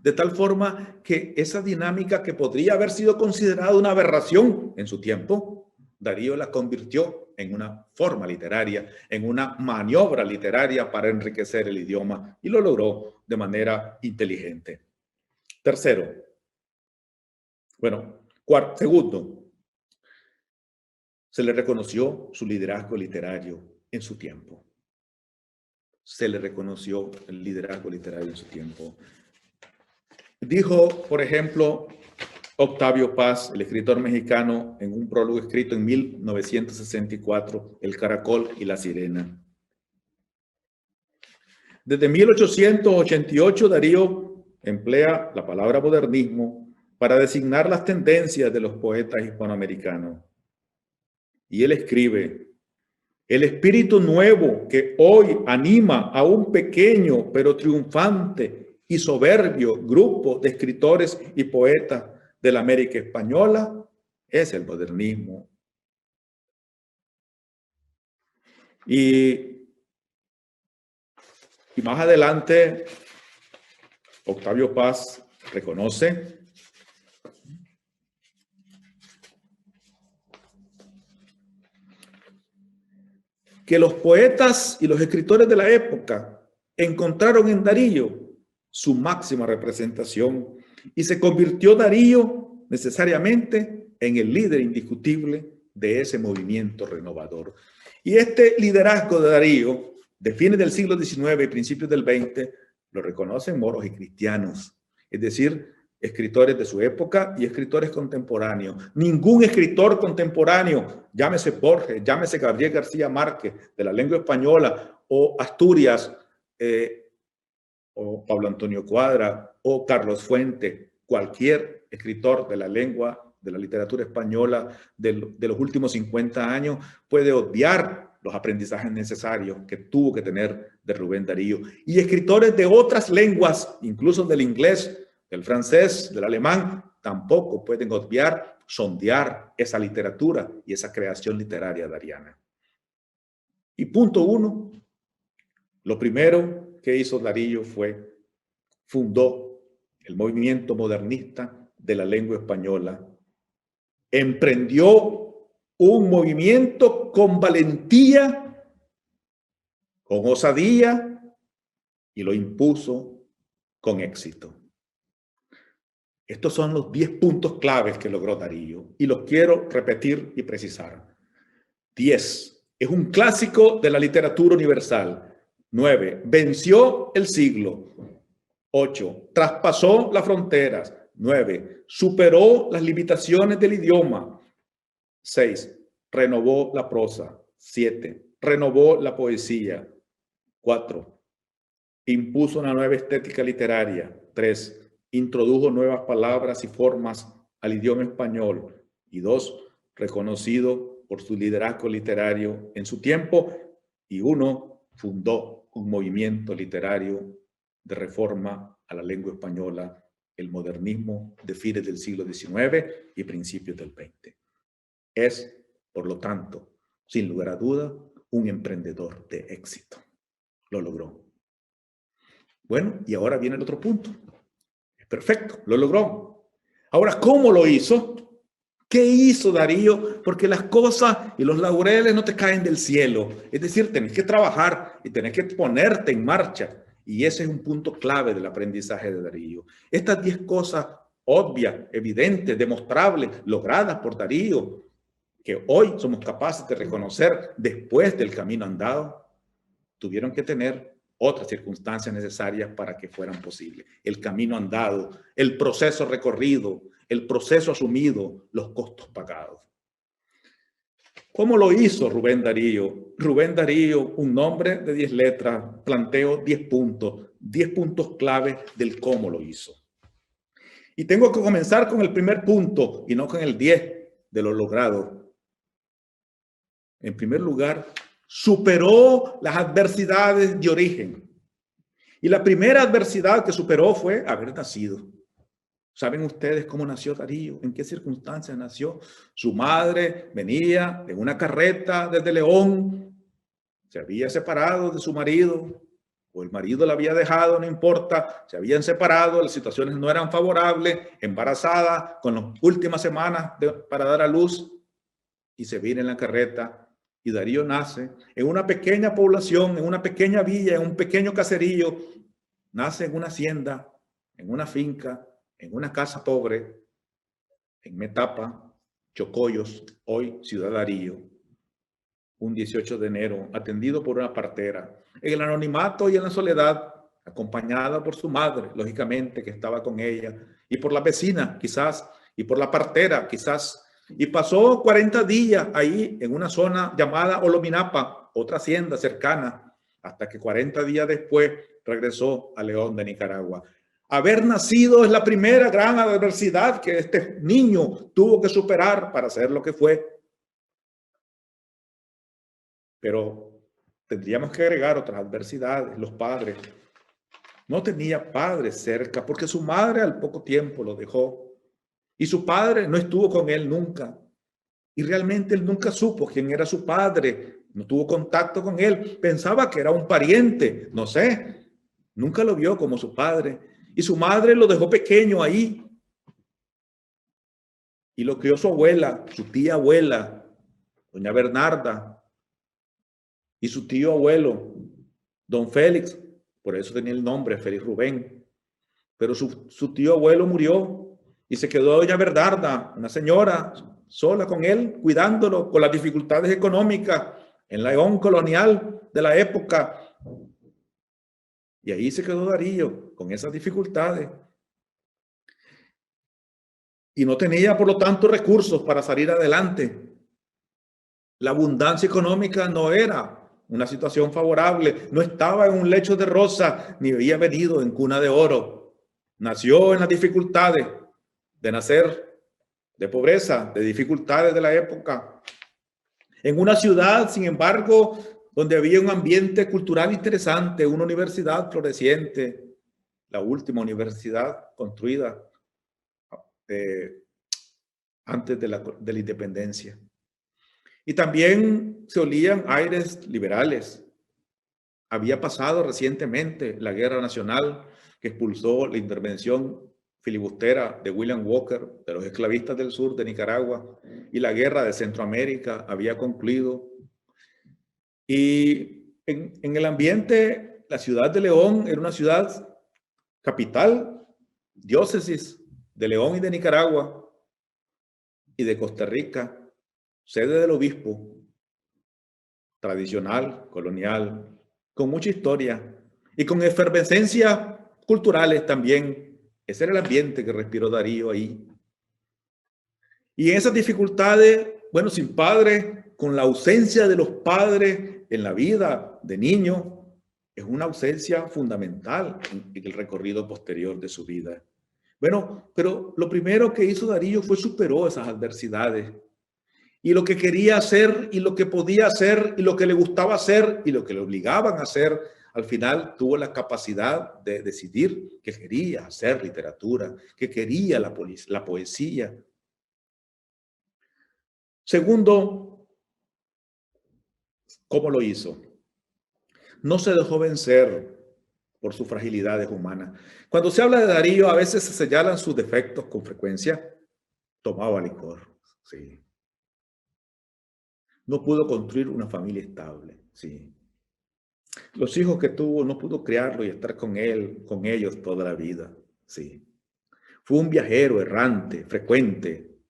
de tal forma que esa dinámica que podría haber sido considerada una aberración en su tiempo, Darío la convirtió en una forma literaria, en una maniobra literaria para enriquecer el idioma, y lo logró de manera inteligente. Tercero, segundo, se le reconoció su liderazgo literario en su tiempo. Se le reconoció el liderazgo literario en su tiempo. Dijo, por ejemplo, Octavio Paz, el escritor mexicano, en un prólogo escrito en 1964, El Caracol y la Sirena. Desde 1888, Darío emplea la palabra modernismo para designar las tendencias de los poetas hispanoamericanos. Y él escribe: el espíritu nuevo que hoy anima a un pequeño pero triunfante y soberbio grupo de escritores y poetas de la América española es el modernismo. Y más adelante, Octavio Paz reconoce que los poetas y los escritores de la época encontraron en Darío su máxima representación y se convirtió Darío necesariamente en el líder indiscutible de ese movimiento renovador. Y este liderazgo de Darío, de fines del siglo XIX y principios del XX, lo reconocen moros y cristianos, es decir, escritores de su época y escritores contemporáneos. Ningún escritor contemporáneo, llámese Borges, llámese Gabriel García Márquez, de la lengua española, o Asturias, o Pablo Antonio Cuadra, o Carlos Fuentes, cualquier escritor de la lengua, de la literatura española de los últimos 50 años, puede obviar los aprendizajes necesarios que tuvo que tener de Rubén Darío. Y escritores de otras lenguas, incluso del inglés, del francés, del alemán, tampoco pueden obviar, sondear esa literatura y esa creación literaria dariana. Y punto uno, lo primero que hizo Darío fundó el movimiento modernista de la lengua española, emprendió un movimiento con valentía, con osadía, y lo impuso con éxito. Estos son los 10 puntos claves que logró Darío y los quiero repetir y precisar. 10. Es un clásico de la literatura universal. 9. Venció el siglo. 8. Traspasó las fronteras. 9. Superó las limitaciones del idioma. 6. Renovó la prosa. 7. Renovó la poesía. 4. Impuso una nueva estética literaria. 3. Introdujo nuevas palabras y formas al idioma español. Y 2. Reconocido por su liderazgo literario en su tiempo. Y 1. Fundó un movimiento literario de reforma a la lengua española, el modernismo de fines del siglo XIX y principios del XX. Es, por lo tanto, sin lugar a duda, un emprendedor de éxito. Lo logró. Bueno, y ahora viene el otro punto. Perfecto, lo logró. Ahora, ¿cómo lo hizo? ¿Qué hizo Darío? Porque las cosas y los laureles no te caen del cielo. Es decir, tenés que trabajar y tenés que ponerte en marcha. Y ese es un punto clave del aprendizaje de Darío. Estas 10 cosas obvias, evidentes, demostrables, logradas por Darío, que hoy somos capaces de reconocer después del camino andado, tuvieron que tener otras circunstancias necesarias para que fueran posibles. El camino andado, el proceso recorrido, el proceso asumido, los costos pagados. ¿Cómo lo hizo Rubén Darío? Rubén Darío, un nombre de 10 letras, planteo 10 puntos clave del cómo lo hizo. Y tengo que comenzar con el primer punto y no con el 10 de lo logrado. En primer lugar, superó las adversidades de origen. Y la primera adversidad que superó fue haber nacido. ¿Saben ustedes cómo nació Darío? ¿En qué circunstancias nació? Su madre venía en una carreta desde León, se había separado de su marido, o el marido la había dejado, no importa, se habían separado, las situaciones no eran favorables, embarazada, con las últimas semanas para dar a luz, y se viene en la carreta, y Darío nace en una pequeña población, en una pequeña villa, en un pequeño caserío, nace en una hacienda, en una finca, en una casa pobre, en Metapa, Chocollos, hoy Ciudad Darío, un 18 de enero, atendido por una partera, en el anonimato y en la soledad, acompañada por su madre, lógicamente, que estaba con ella, y por la vecina, quizás, y por la partera, quizás. Y pasó 40 días ahí en una zona llamada Olominapa, otra hacienda cercana, hasta que 40 días después regresó a León de Nicaragua. Haber nacido es la primera gran adversidad que este niño tuvo que superar para ser lo que fue. Pero tendríamos que agregar otras adversidades. Los padres. No tenía padres cerca porque su madre al poco tiempo lo dejó. Y su padre no estuvo con él nunca. Y realmente él nunca supo quién era su padre. No tuvo contacto con él. Pensaba que era un pariente. No sé. Nunca lo vio como su padre. Y su madre lo dejó pequeño ahí. Y lo crió su abuela, su tía abuela, doña Bernarda. Y su tío abuelo, don Félix, por eso tenía el nombre, Félix Rubén. Pero su tío abuelo murió y se quedó doña Bernarda, una señora, sola con él, cuidándolo con las dificultades económicas en la León colonial de la época. Y ahí se quedó Darío con esas dificultades. Y no tenía, por lo tanto, recursos para salir adelante. La abundancia económica no era una situación favorable, no estaba en un lecho de rosa, ni había venido en cuna de oro. Nació en las dificultades de nacer, de pobreza, de dificultades de la época. En una ciudad, sin embargo, donde había un ambiente cultural interesante, una universidad floreciente, la última universidad construida antes de la independencia. Y también se olían aires liberales. Había pasado recientemente la Guerra Nacional que expulsó la intervención filibustera de William Walker, de los esclavistas del sur de Nicaragua, y la guerra de Centroamérica había concluido. Y en el ambiente, la ciudad de León era una ciudad capital, diócesis de León y de Nicaragua y de Costa Rica, sede del obispo, tradicional, colonial, con mucha historia y con efervescencias culturales también. Ese era el ambiente que respiró Darío ahí. Y en esas dificultades, bueno, sin padre, con la ausencia de los padres en la vida de niño, es una ausencia fundamental en el recorrido posterior de su vida. Bueno, pero lo primero que hizo Darío fue superó esas adversidades. Y lo que quería hacer y lo que podía hacer y lo que le gustaba hacer y lo que le obligaban a hacer, al final tuvo la capacidad de decidir que quería hacer literatura, que quería la poesía. Segundo, ¿cómo lo hizo? No se dejó vencer por sus fragilidades humanas. Cuando se habla de Darío, a veces se señalan sus defectos con frecuencia. Tomaba licor, sí. No pudo construir una familia estable, sí. Los hijos que tuvo no pudo criarlos y estar con él, con ellos toda la vida, sí. Fue un viajero errante, frecuente,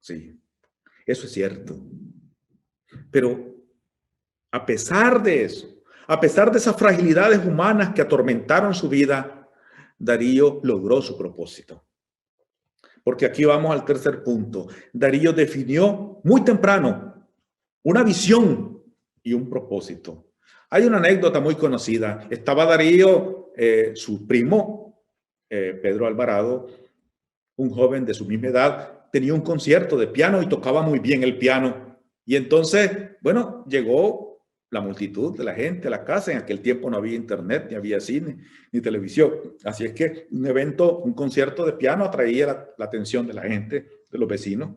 sí. Eso es cierto. Pero a pesar de eso, a pesar de esas fragilidades humanas que atormentaron su vida, Darío logró su propósito. Porque aquí vamos al tercer punto. Darío definió muy temprano una visión y un propósito. Hay una anécdota muy conocida. Estaba Darío, su primo, Pedro Alvarado, un joven de su misma edad, tenía un concierto de piano y tocaba muy bien el piano. Y entonces, bueno, llegó la multitud de la gente a la casa. En aquel tiempo no había internet, ni había cine, ni televisión. Así es que un evento, un concierto de piano atraía la atención de la gente, de los vecinos.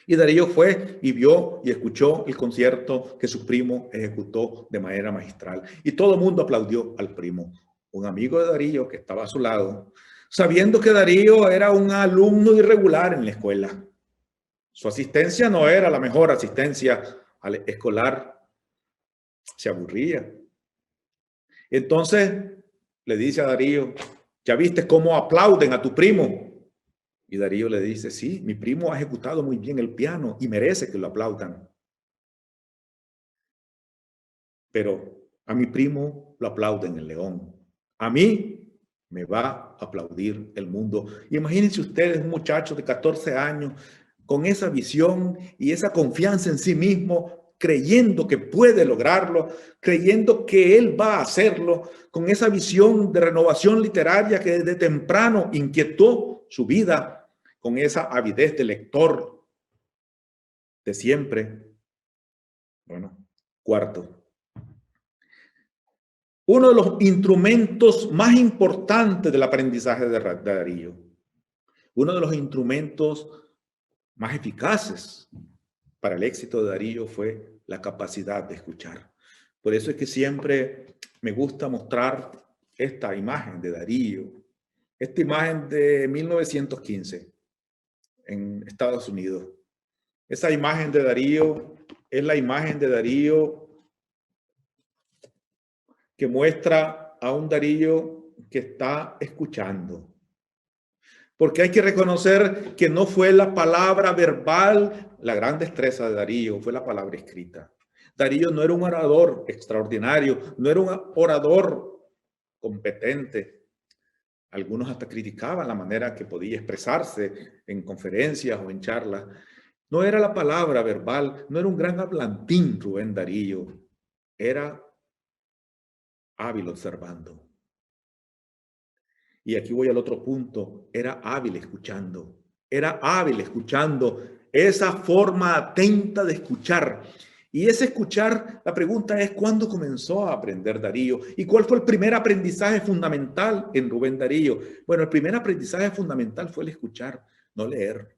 Y Darío fue y vio y escuchó el concierto que su primo ejecutó de manera magistral. Y todo el mundo aplaudió al primo. Un amigo de Darío que estaba a su lado, sabiendo que Darío era un alumno irregular en la escuela. Su asistencia no era la mejor asistencia escolar. Se aburría. Entonces le dice a Darío, ¿ya viste cómo aplauden a tu primo? Y Darío le dice, sí, mi primo ha ejecutado muy bien el piano y merece que lo aplaudan. Pero a mi primo lo aplauden en León. A mí me va a aplaudir el mundo. Imagínense ustedes un muchacho de 14 años con esa visión y esa confianza en sí mismo, creyendo que puede lograrlo, creyendo que él va a hacerlo, con esa visión de renovación literaria que desde temprano inquietó su vida, con esa avidez de lector de siempre. Bueno, cuarto. Uno de los instrumentos más importantes del aprendizaje de Darío, uno de los instrumentos más eficaces para el éxito de Darío fue la capacidad de escuchar. Por eso es que siempre me gusta mostrar esta imagen de Darío, esta imagen de 1915 en Estados Unidos. Esa imagen de Darío es la imagen de Darío que muestra a un Darío que está escuchando. Porque hay que reconocer que no fue la palabra verbal la gran destreza de Darío, fue la palabra escrita. Darío no era un orador extraordinario, no era un orador competente. Algunos hasta criticaban la manera que podía expresarse en conferencias o en charlas. No era la palabra verbal, no era un gran hablantín Rubén Darío, era hábil observando. Y aquí voy al otro punto, era hábil escuchando esa forma atenta de escuchar. Y ese escuchar, la pregunta es, ¿cuándo comenzó a aprender Darío? ¿Y cuál fue el primer aprendizaje fundamental en Rubén Darío? Bueno, el primer aprendizaje fundamental fue el escuchar, no leer.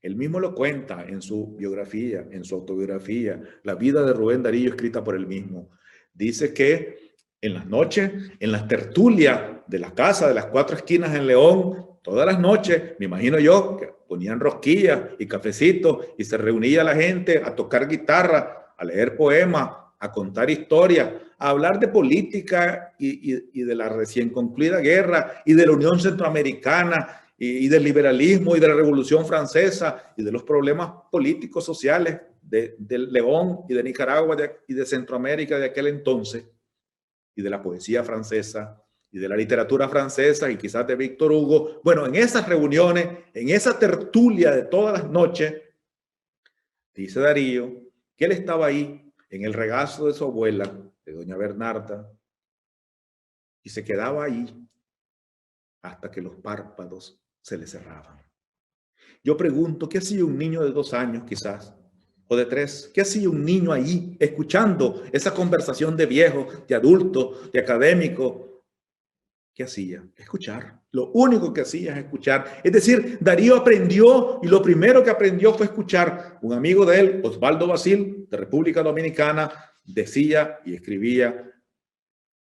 Él mismo lo cuenta en su biografía, en su autobiografía, La vida de Rubén Darío, escrita por él mismo. Dice que en las noches, en las tertulias de la casa de las cuatro esquinas en León, todas las noches, me imagino yo, que ponían rosquillas y cafecitos y se reunía la gente a tocar guitarra, a leer poemas, a contar historias, a hablar de política y de la recién concluida guerra y de la Unión Centroamericana y del liberalismo y de la Revolución Francesa y de los problemas políticos, sociales de León y de Nicaragua y de Centroamérica de aquel entonces, y de la poesía francesa y de la literatura francesa y quizás de Víctor Hugo. Bueno, en esas reuniones, en esa tertulia de todas las noches, dice Darío que él estaba ahí en el regazo de su abuela, de doña Bernarda, y se quedaba ahí hasta que los párpados se le cerraban. Yo pregunto, ¿qué hacía un niño de 2 años quizás? O de 3, ¿qué hacía un niño ahí escuchando esa conversación de viejos, de adultos, de académicos? ¿Qué hacía? Escuchar. Lo único que hacía es escuchar. Es decir, Darío aprendió y lo primero que aprendió fue escuchar. Un amigo de él, Osvaldo Basil, de República Dominicana, decía y escribía,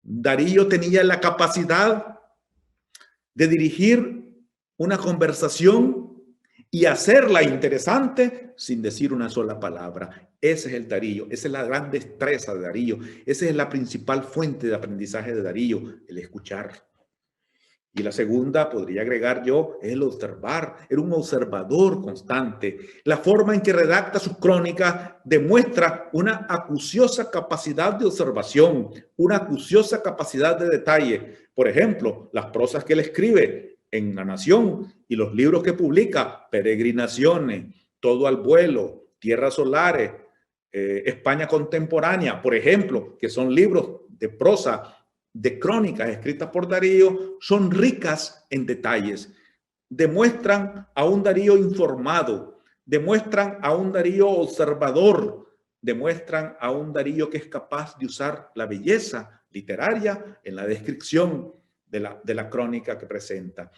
Darío tenía la capacidad de dirigir una conversación y hacerla interesante sin decir una sola palabra. Ese es el Darío, esa es la gran destreza de Darío, esa es la principal fuente de aprendizaje de Darío, el escuchar. Y la segunda, podría agregar yo, es el observar. Era un observador constante. La forma en que redacta sus crónicas demuestra una acuciosa capacidad de observación, una acuciosa capacidad de detalle. Por ejemplo, las prosas que él escribe en La Nación y los libros que publica, Peregrinaciones, Todo al vuelo, Tierras solares, España contemporánea, por ejemplo, que son libros de prosa, de crónicas escritas por Darío, son ricas en detalles. Demuestran a un Darío informado, demuestran a un Darío observador, demuestran a un Darío que es capaz de usar la belleza literaria en la descripción de la crónica que presenta.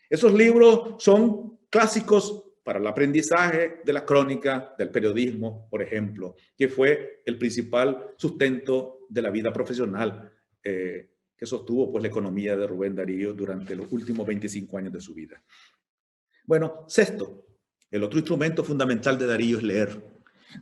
Esos libros son clásicos para el aprendizaje de la crónica, del periodismo, por ejemplo, que fue el principal sustento de la vida profesional que sostuvo pues, la economía de Rubén Darío durante los últimos 25 años de su vida. Bueno, sexto, el otro instrumento fundamental de Darío es leer.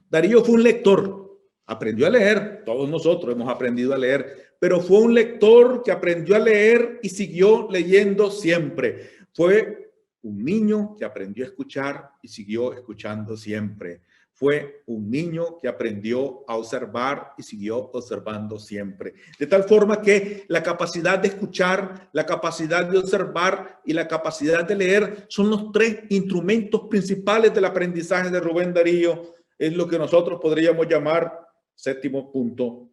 Darío fue un lector, aprendió a leer, todos nosotros hemos aprendido a leer, pero fue un lector que aprendió a leer y siguió leyendo siempre. Fue un niño que aprendió a escuchar y siguió escuchando siempre. Fue un niño que aprendió a observar y siguió observando siempre. De tal forma que la capacidad de escuchar, la capacidad de observar y la capacidad de leer son los tres instrumentos principales del aprendizaje de Rubén Darío. Es lo que nosotros podríamos llamar, séptimo punto,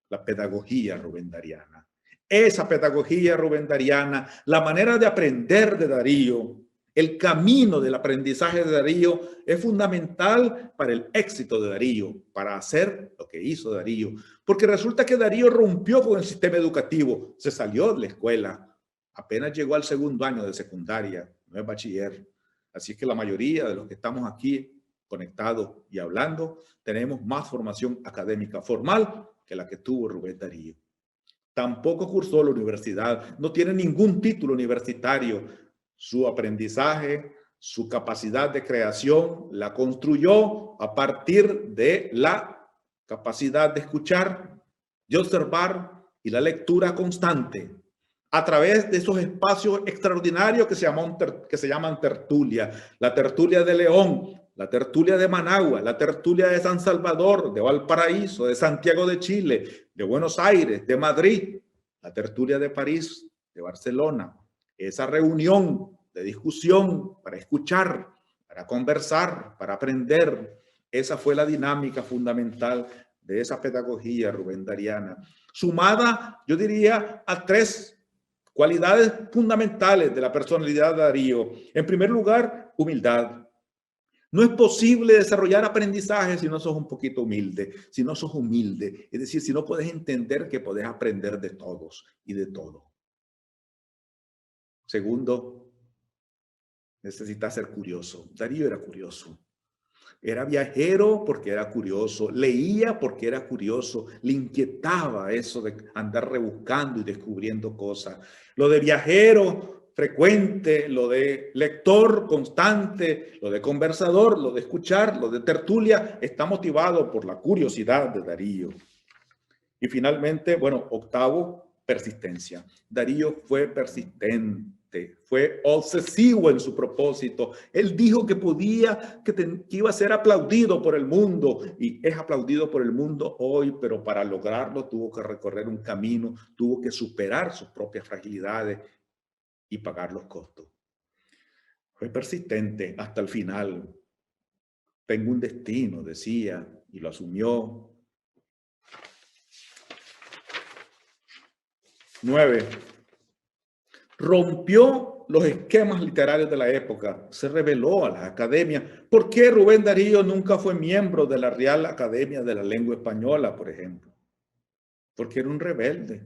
la pedagogía rubendariana. Esa pedagogía rubendariana, la manera de aprender de Darío, el camino del aprendizaje de Darío es fundamental para el éxito de Darío, para hacer lo que hizo Darío. Porque resulta que Darío rompió con el sistema educativo, se salió de la escuela, apenas llegó al segundo año de secundaria, no es bachiller. Así que la mayoría de los que estamos aquí conectados y hablando, tenemos más formación académica formal que la que tuvo Rubén Darío. Tampoco cursó la universidad, no tiene ningún título universitario. Su aprendizaje, su capacidad de creación la construyó a partir de la capacidad de escuchar, de observar y la lectura constante a través de esos espacios extraordinarios que se llaman tertulia. La tertulia de León, la tertulia de Managua, la tertulia de San Salvador, de Valparaíso, de Santiago de Chile, de Buenos Aires, de Madrid, la tertulia de París, de Barcelona. Esa reunión de discusión para escuchar, para conversar, para aprender, esa fue la dinámica fundamental de esa pedagogía rubendariana, sumada, yo diría, a tres cualidades fundamentales de la personalidad de Darío. En primer lugar, humildad. No es posible desarrollar aprendizaje si no sos un poquito humilde, si no sos humilde. Es decir, si no puedes entender que podés aprender de todos y de todo. Segundo, necesitas ser curioso. Darío era curioso. Era viajero porque era curioso, leía porque era curioso, le inquietaba eso de andar rebuscando y descubriendo cosas. Lo de viajero frecuente, lo de lector constante, lo de conversador, lo de escuchar, lo de tertulia, está motivado por la curiosidad de Darío. Y finalmente, bueno, octavo, persistencia. Darío fue persistente, fue obsesivo en su propósito. Él dijo que podía, que iba a ser aplaudido por el mundo y es aplaudido por el mundo hoy, pero para lograrlo tuvo que recorrer un camino, tuvo que superar sus propias fragilidades y pagar los costos. Fue persistente hasta el final. Tengo un destino, decía, y lo asumió. 9. Rompió los esquemas literarios de la época, se rebeló a las academias. ¿Por qué Rubén Darío nunca fue miembro de la Real Academia de la Lengua Española, por ejemplo? Porque era un rebelde.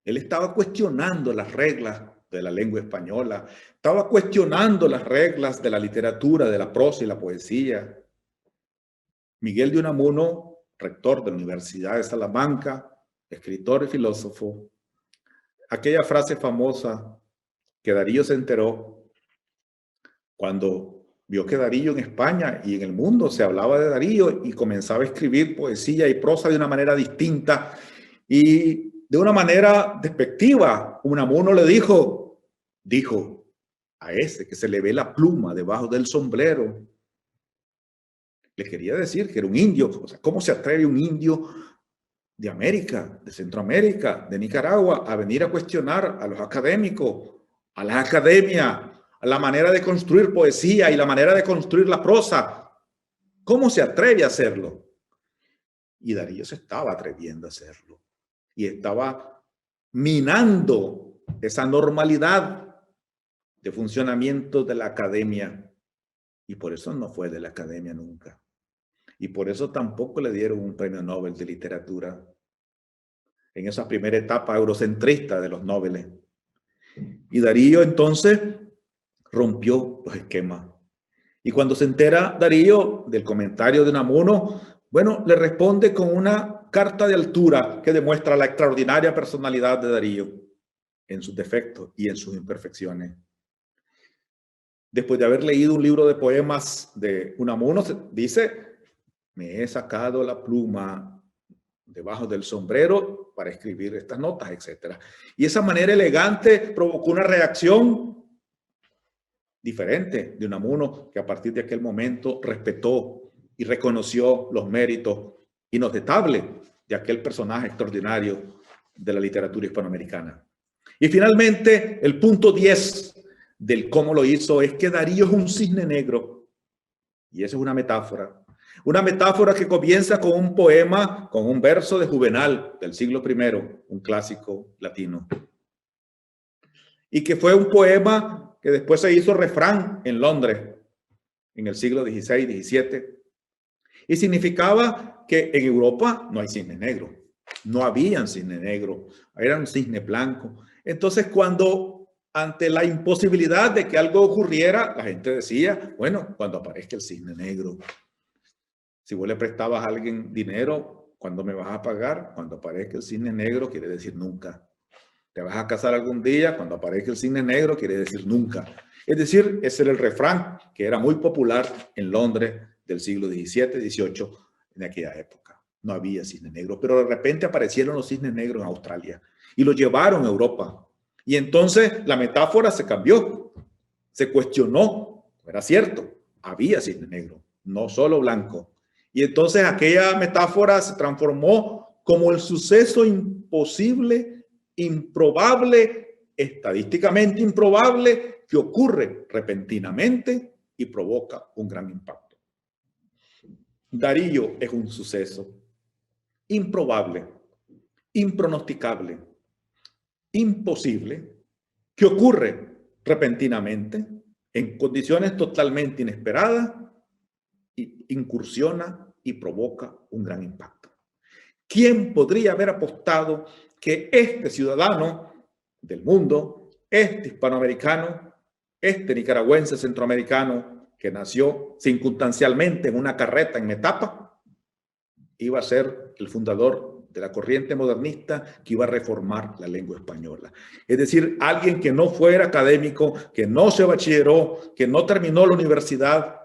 Él estaba cuestionando las reglas de la lengua española, estaba cuestionando las reglas de la literatura, de la prosa y la poesía. Miguel de Unamuno, rector de la Universidad de Salamanca, escritor y filósofo, aquella frase famosa que Darío se enteró cuando vio que Darío en España y en el mundo se hablaba de Darío y comenzaba a escribir poesía y prosa de una manera distinta y de una manera despectiva. Unamuno le dijo a ese que se le ve la pluma debajo del sombrero. Le quería decir que era un indio. O sea, ¿cómo se atreve un indio de América, de Centroamérica, de Nicaragua, a venir a cuestionar a los académicos, a la academia, a la manera de construir poesía y la manera de construir la prosa? ¿Cómo se atreve a hacerlo? Y Darío se estaba atreviendo a hacerlo. Y estaba minando esa normalidad de funcionamiento de la academia. Y por eso no fue de la academia nunca. Y por eso tampoco le dieron un premio Nobel de literatura en esa primera etapa eurocentrista de los Nobeles. Y Darío entonces rompió los esquemas. Y cuando se entera Darío del comentario de Unamuno, bueno, le responde con una carta de altura que demuestra la extraordinaria personalidad de Darío en sus defectos y en sus imperfecciones. Después de haber leído un libro de poemas de Unamuno, dice: me he sacado la pluma debajo del sombrero para escribir estas notas, etc. Y esa manera elegante provocó una reacción diferente de Unamuno, que a partir de aquel momento respetó y reconoció los méritos inobjetables de aquel personaje extraordinario de la literatura hispanoamericana. Y finalmente, el punto 10 del cómo lo hizo es que Darío es un cisne negro. Y esa es una metáfora. Una metáfora que comienza con un poema, con un verso de Juvenal del siglo I, un clásico latino. Y que fue un poema que después se hizo refrán en Londres, en el siglo XVI, XVII. Y significaba que en Europa no hay cisne negro. No habían cisne negro, eran cisne blanco. Entonces, cuando ante la imposibilidad de que algo ocurriera, la gente decía, bueno, cuando aparezca el cisne negro. Si vos le prestabas a alguien dinero, ¿cuándo me vas a pagar? Cuando aparezca el cisne negro, quiere decir nunca. ¿Te vas a casar algún día? Cuando aparezca el cisne negro, quiere decir nunca. Es decir, ese era el refrán que era muy popular en Londres del siglo XVII, XVIII, en aquella época. No había cisne negro, pero de repente aparecieron los cisnes negros en Australia y los llevaron a Europa. Y entonces la metáfora se cambió, se cuestionó. Era cierto, había cisne negro, no solo blanco. Y entonces aquella metáfora se transformó como el suceso imposible, improbable, estadísticamente improbable, que ocurre repentinamente y provoca un gran impacto. Darío es un suceso improbable, impronosticable, imposible, que ocurre repentinamente, en condiciones totalmente inesperadas, y incursiona y provoca un gran impacto. ¿Quién podría haber apostado que este ciudadano del mundo, este hispanoamericano, este nicaragüense centroamericano que nació circunstancialmente en una carreta en Metapa, iba a ser el fundador de la corriente modernista que iba a reformar la lengua española? Es decir, alguien que no fuera académico, que no se bachilleró, que no terminó la universidad,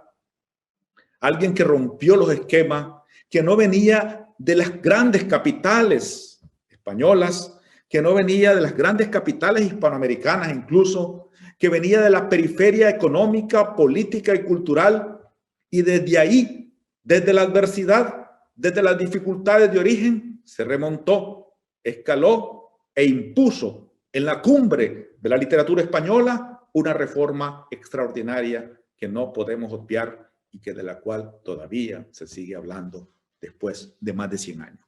alguien que rompió los esquemas, que no venía de las grandes capitales españolas, que no venía de las grandes capitales hispanoamericanas incluso, que venía de la periferia económica, política y cultural, y desde ahí, desde la adversidad, desde las dificultades de origen, se remontó, escaló e impuso en la cumbre de la literatura española una reforma extraordinaria que no podemos obviar y que de la cual todavía se sigue hablando después de más de 100 años.